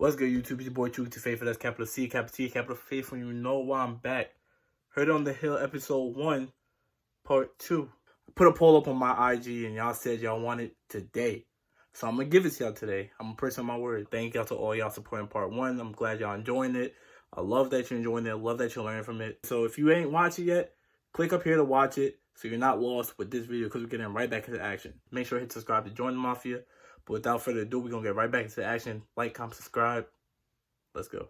What's good, YouTube? It's your boy, True to Faithful. That's capital C, capital T, capital Faithful. You know why I'm back. Heard on the Hill, episode 1, part 2. I put a poll up on my IG, and y'all said y'all want it today. So I'm going to give it to y'all today. I'm a person of my word. Thank y'all to all y'all supporting part 1. I'm glad y'all enjoying it. I love that you're enjoying it. I love that you're learning from it. So if you ain't watched it yet, click up here to watch it so you're not lost with this video because we're getting right back into action. Make sure to hit subscribe to join the Mafia. But without further ado, we're going to get right back into action. Like, comment, subscribe. Let's go.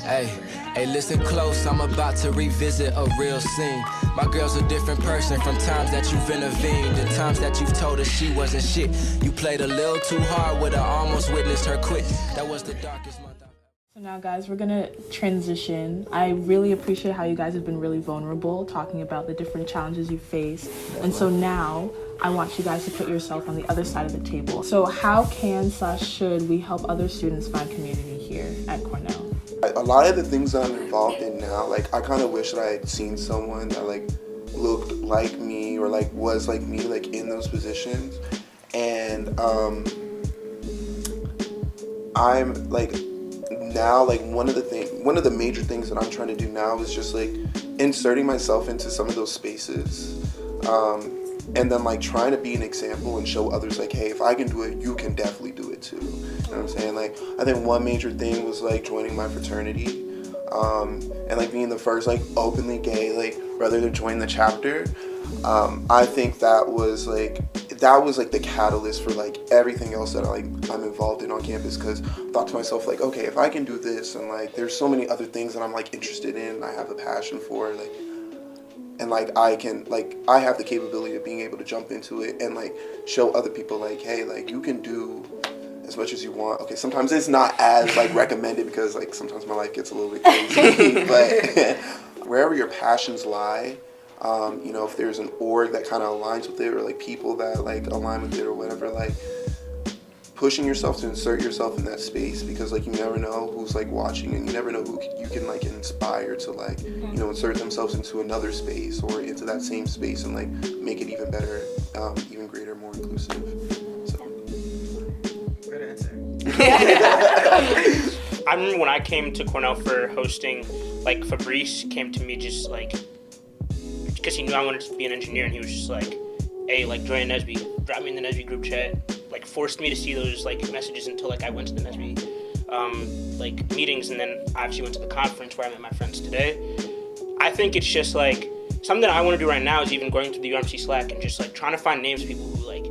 Hey, listen close, I'm about to revisit a real scene. My girl's a different person from times that you've intervened and times that you've told her she wasn't shit. You played a little too hard with her, almost witnessed her quit. That was the darkest month I've ever. So now, guys, we're gonna transition. I really appreciate how you guys have been really vulnerable, talking about the different challenges you face. And so now I want you guys to put yourself on the other side of the table. So how can/should we help other students find community here at Cornell? A lot of the things that I'm involved in now, like, I kind of wish that I had seen someone that, like, looked like me or, like, was like me, like, in those positions. And I'm, like, now, like, one of the major things that I'm trying to do now is just, like, inserting myself into some of those spaces, and then, like, trying to be an example and show others, like, hey, if I can do it, you can definitely do it too. You know what I'm saying? Like, I think one major thing was, like, joining my fraternity, and, like, being the first, like, openly gay, like, brother to join the chapter. I think that was like the catalyst for, like, everything else that I'm involved in on campus, because I thought to myself, like, okay, if I can do this, and, like, there's so many other things that I'm, like, interested in and I have a passion for, like, and, like, I have the capability of being able to jump into it and, like, show other people, like, hey, like, you can do as much as you want. Okay, sometimes it's not as, like, recommended because, like, sometimes my life gets a little bit crazy, but wherever your passions lie, you know, if there's an org that kind of aligns with it, or, like, people that, like, align with it or whatever, like, pushing yourself to insert yourself in that space, because, like, you never know who's, like, watching, and you never know who you can, like, inspire to, like, you know, insert themselves into another space or into that same space and, like, make it even better, even greater, more inclusive. So. Good answer. I remember when I came to Cornell for hosting, like, Fabrice came to me just, like, because he knew I wanted to be an engineer, and he was just like, hey, like, join NSB, drop me in the NSB group chat, like, forced me to see those, like, messages until, like, I went to the NSB, like, meetings, and then I actually went to the conference where I met my friends today. I think it's just, like, something I want to do right now is even going to the UMC Slack and just, like, trying to find names of people who, like,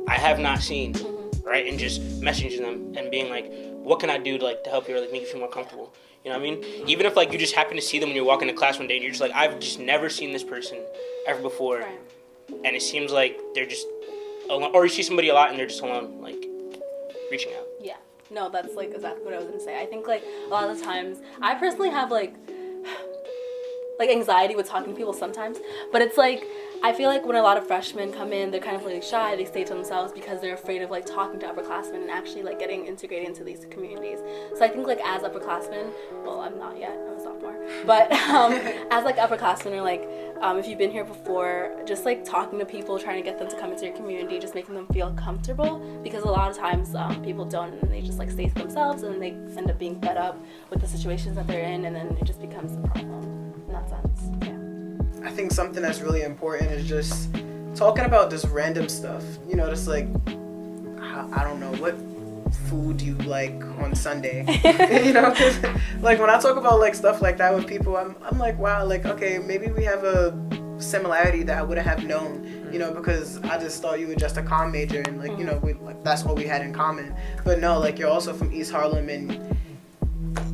I have not seen, right, and just messaging them and being like, what can I do to, like, to help you or, like, make you feel more comfortable? You know what I mean? Even if, like, you just happen to see them when you're walking to class one day and you're just like, I've just never seen this person ever before. Right. And it seems like they're just alone. Or you see somebody a lot and they're just alone, like, reaching out. Yeah. No, that's, like, exactly what I was going to say. I think, like, a lot of the times, I personally have, like, anxiety with talking to people sometimes. But it's, like, I feel like when a lot of freshmen come in, they're kind of, like, shy. They stay to themselves because they're afraid of, like, talking to upperclassmen and actually, like, getting integrated into these communities. So I think, like, as upperclassmen, well, I'm not yet, I'm a sophomore, but as, like, upperclassmen, or, like, if you've been here before, just, like, talking to people, trying to get them to come into your community, just making them feel comfortable, because a lot of times people don't, and they just, like, stay to themselves, and they end up being fed up with the situations that they're in, and then it just becomes a problem in that sense. Yeah. I think something that's really important is just talking about just random stuff. You know, just, like, I don't know, what food do you like on Sunday? You know, 'cause, like, when I talk about, like, stuff like that with people, I'm like, wow, like, okay, maybe we have a similarity that I wouldn't have known, you know, because I just thought you were just a comm major and, like, you know, that's what we had in common. But no, like, you're also from East Harlem and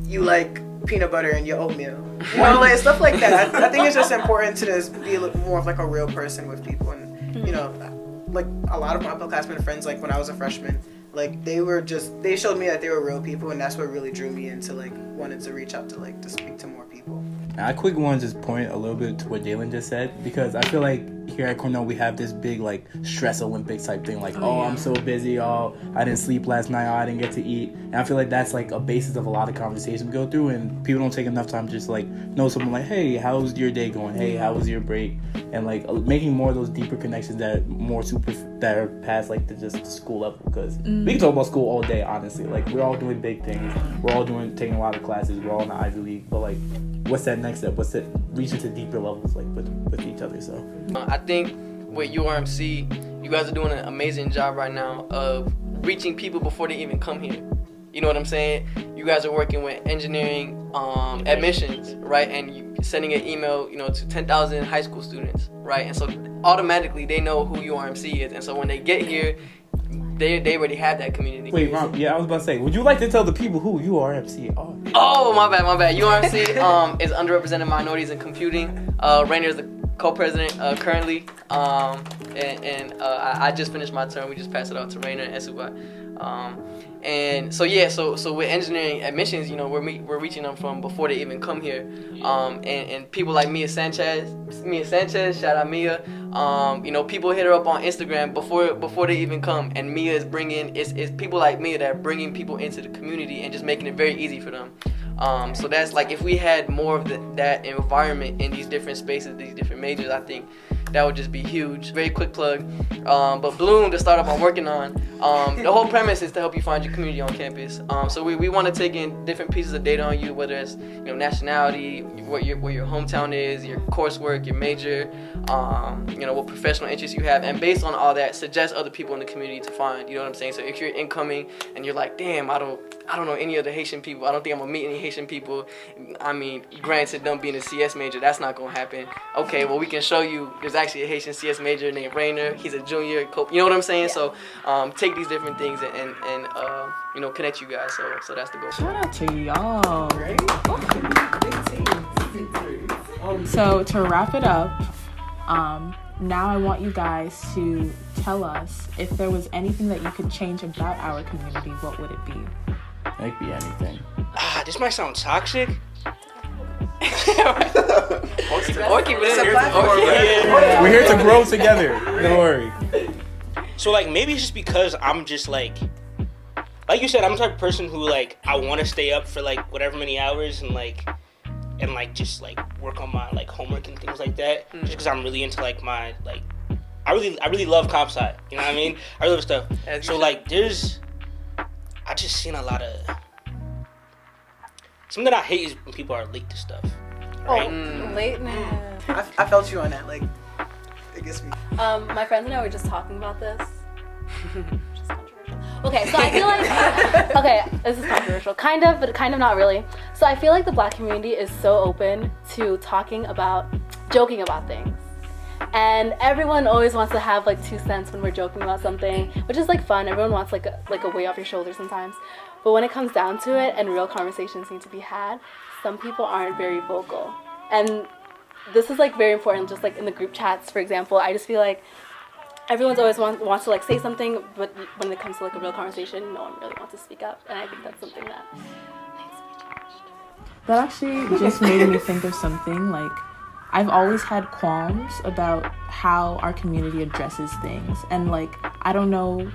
you like peanut butter in your oatmeal. You know, like, stuff like that. I think it's just important to just be more of, like, a real person with people. And, you know, like, a lot of my upperclassmen friends, like, when I was a freshman, like, they showed me that they were real people, and that's what really drew me into, like, wanting to reach out to, like, to speak to more people. I quickly want to just point a little bit to what Jalen just said, because I feel like here at Cornell we have this big like stress Olympics type thing, like I'm so busy, I didn't sleep last night, I didn't get to eat, and I feel like that's like a basis of a lot of conversations we go through, and people don't take enough time to just like know someone like, hey, how's your day going? Hey, how was your break? And like making more of those deeper connections that are past like just the school level, because we can talk about school all day, honestly. Like we're all doing big things, we're all taking a lot of classes, we're all in the Ivy League, but like what's that next step? What's it reaching to deeper levels like with each other? So I think with URMC, you guys are doing an amazing job right now of reaching people before they even come here. You know what I'm saying? You guys are working with engineering admissions, right? And you sending an email, to 10,000 high school students, right? And so automatically they know who URMC is, and so when they get here, they already have that community. Wait, Ron, I was about to say, would you like to tell the people who URMC are? Oh, my bad. URMC is underrepresented minorities in computing. Rainer is the co-president currently, and I just finished my term. We just passed it out to Rainer and Esuba. And so with engineering admissions, we're reaching them from before they even come here. And people like Mia Sanchez, shout out Mia. People hit her up on Instagram before they even come, and Mia is bringing it's people like Mia that are bringing people into the community and just making it very easy for them. So that's like, if we had more of that environment in these different spaces, these different majors, I think that would just be huge. Very quick plug. But Bloom, the startup I'm working on, the whole premise is to help you find your community on campus. So we want to take in different pieces of data on you, whether it's nationality, where your hometown is, your coursework, your major, what professional interests you have, and based on all that, suggest other people in the community to find. You know what I'm saying? So if you're incoming and you're like, damn, I don't know any other Haitian people, I don't think I'm gonna meet any Haitian people. I mean, granted, them being a CS major, that's not gonna happen. Okay, well, we can show you there's actually a Haitian CS major named Rainer. He's a junior. You know what I'm saying? Yeah. So take these different things and connect you guys. So that's the goal. Shout out to y'all. So to wrap it up, now I want you guys to tell us if there was anything that you could change about our community, what would it be? It could be anything. This might sound toxic. We're here to grow together. Don't worry. So like maybe it's just because I'm just like you said, I'm the type of person who like I want to stay up for like whatever many hours and just like work on my like homework and things like that. Just because I'm really into like my like I really love comp sci. You know what I mean? I really love stuff. So like I just seen a lot of something that I hate is when people are late to stuff. Right? Lateness. I felt you on that. Like, it gets me. My friends and I were just talking about this. Which is controversial. Okay, so I feel like this is controversial, kind of, but kind of not really. So I feel like the Black community is so open to joking about things. And everyone always wants to have like 2 cents when we're joking about something, which is like fun. Everyone wants like a weight off your shoulders sometimes. But when it comes down to it and real conversations need to be had, some people aren't very vocal. And this is like very important, just like in the group chats, for example. I just feel like everyone's always wants to like say something, but when it comes to like a real conversation, no one really wants to speak up. And I think that's something that needs to be changed. That actually just made me think of something. Like, I've always had qualms about how our community addresses things. And like, I don't know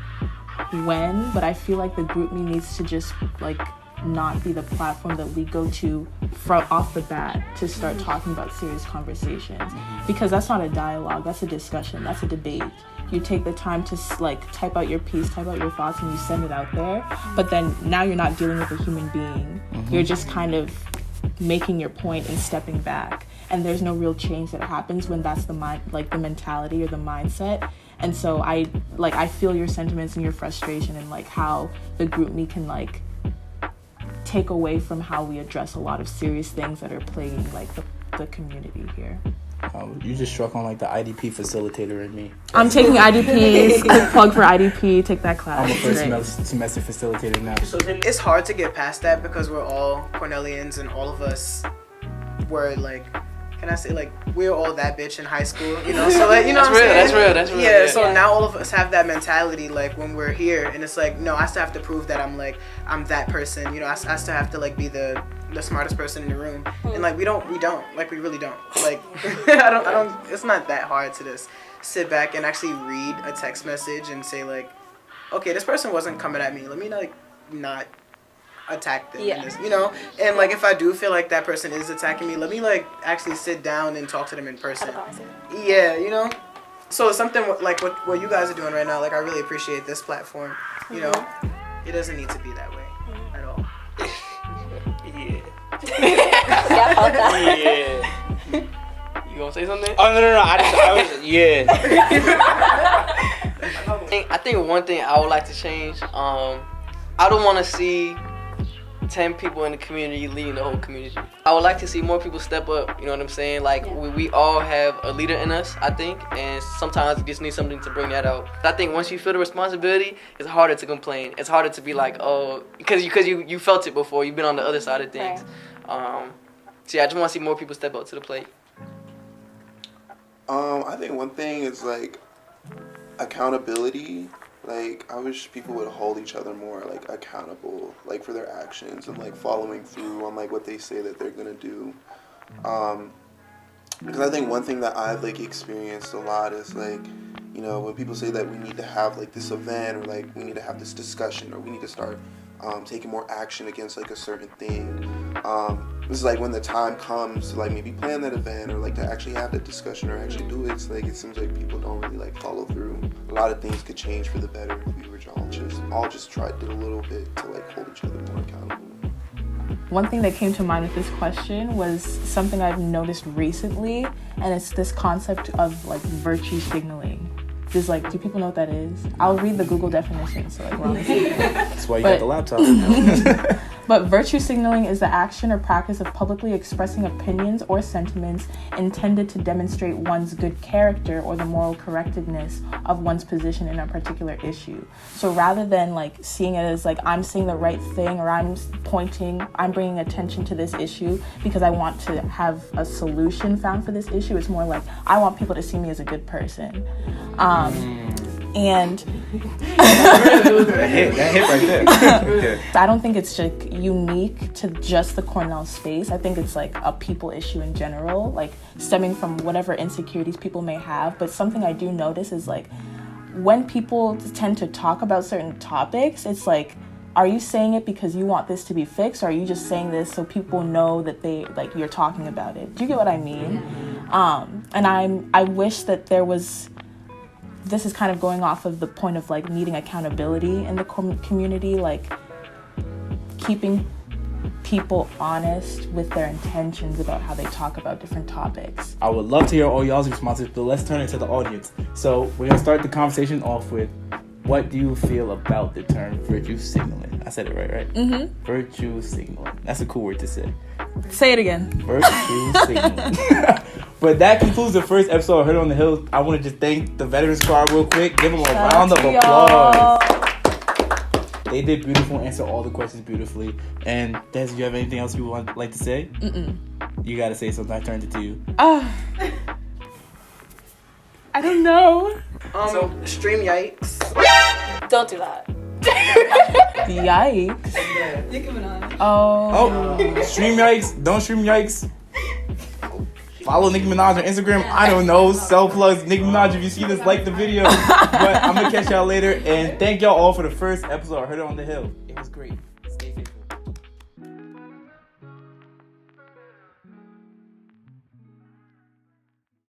when, but I feel like the group me needs to just like not be the platform that we go to off the bat to start talking about serious conversations, because that's not a dialogue, that's a discussion, that's a debate. You take the time to like type out your piece, type out your thoughts, and you send it out there, but then now you're not dealing with a human being. You're just kind of making your point and stepping back, and there's no real change that happens when that's the the mentality or the mindset. And so I feel your sentiments and your frustration and like how the group me can like take away from how we address a lot of serious things that are plaguing like the community here. You just struck on like the IDP facilitator in me. I'm taking IDPs. Quick plug for IDP. Take that class. I'm a first semester facilitator now. It's hard to get past that because we're all Cornellians and all of us were like, can I say like we're all that bitch in high school, So like That's real. Yeah. So now all of us have that mentality like when we're here, and it's like no, I still have to prove that I'm that person. I still have to like be the the smartest person in the room, and like we don't, like we really don't. Like I don't. It's not that hard to just sit back and actually read a text message and say like, okay, this person wasn't coming at me. Let me like not attack them. Yeah. You know, and like if I do feel like that person is attacking me, let me like actually sit down and talk to them in person. Yeah, you know. So it's something like what you guys are doing right now. Like I really appreciate this platform. You know, it doesn't need to be that way at all. Yeah. You gonna say something? Oh no! I was yeah. I think one thing I would like to change. I don't want to see 10 people in the community leading the whole community. I would like to see more people step up, you know what I'm saying? Like, we all have a leader in us, I think, and sometimes you just need something to bring that out. I think once you feel the responsibility, it's harder to complain. It's harder to be like, oh, because you felt it before. You've been on the other side of things. So yeah, I just want to see more people step up to the plate. I think one thing is, like, accountability. Like, I wish people would hold each other more, like, accountable, like, for their actions and, like, following through on, like, what they say that they're gonna do. Because I think one thing that I've, like, experienced a lot is, like, you know, when people say that we need to have, like, this event or, like, we need to have this discussion or we need to start taking more action against, like, a certain thing. This is, like, when the time comes to, like, maybe plan that event or, like, to actually have that discussion or actually do it. It's, like, it seems like people don't really, like, follow through. A lot of things could change for the better if we were all just did a little bit to, like, hold each other more accountable. One thing that came to mind with this question was something I've noticed recently, and it's this concept of, like, virtue signaling. Just, like, do people know what that is? I'll read the Google definition, so, like, we're on the same page. That's why you got the laptop. But virtue signaling is the action or practice of publicly expressing opinions or sentiments intended to demonstrate one's good character or the moral correctness of one's position in a particular issue. So rather than, like, seeing it as, like, I'm saying the right thing or I'm bringing attention to this issue because I want to have a solution found for this issue, it's more like I want people to see me as a good person. And that hit right there. Okay. I don't think it's just unique to just the Cornell space. I think it's like a people issue in general, like stemming from whatever insecurities people may have. But something I do notice is like when people tend to talk about certain topics, it's like, are you saying it because you want this to be fixed, or are you just saying this so people know that you're talking about it? Do you get what I mean? And I wish that there was. This is kind of going off of the point of like needing accountability in the community, like keeping people honest with their intentions about how they talk about different topics. I would love to hear all y'all's responses, but let's turn it to the audience. So we're going to start the conversation off with, what do you feel about the term virtue signaling? I said it right? Mm-hmm. Virtue signaling. That's a cool word to say. Say it again. Virtue signaling. But that concludes the first episode of Heard on the Hill. I want to just thank the veteran squad real quick. Give them a round of applause. They did beautiful, answer all the questions beautifully. And Des, do you have anything else you would like to say? You got to say something. I turned it to you. I don't know. Stream Yikes. Don't do that. Yikes. Nicki Minaj. Oh. Stream Yikes. Don't stream Yikes. Follow Nicki Minaj on Instagram. I don't know. Self-plugs. Nicki Minaj, if you see this, like the video. But I'm going to catch y'all later. And thank y'all all for the first episode of Heard It on the Hill. It was great.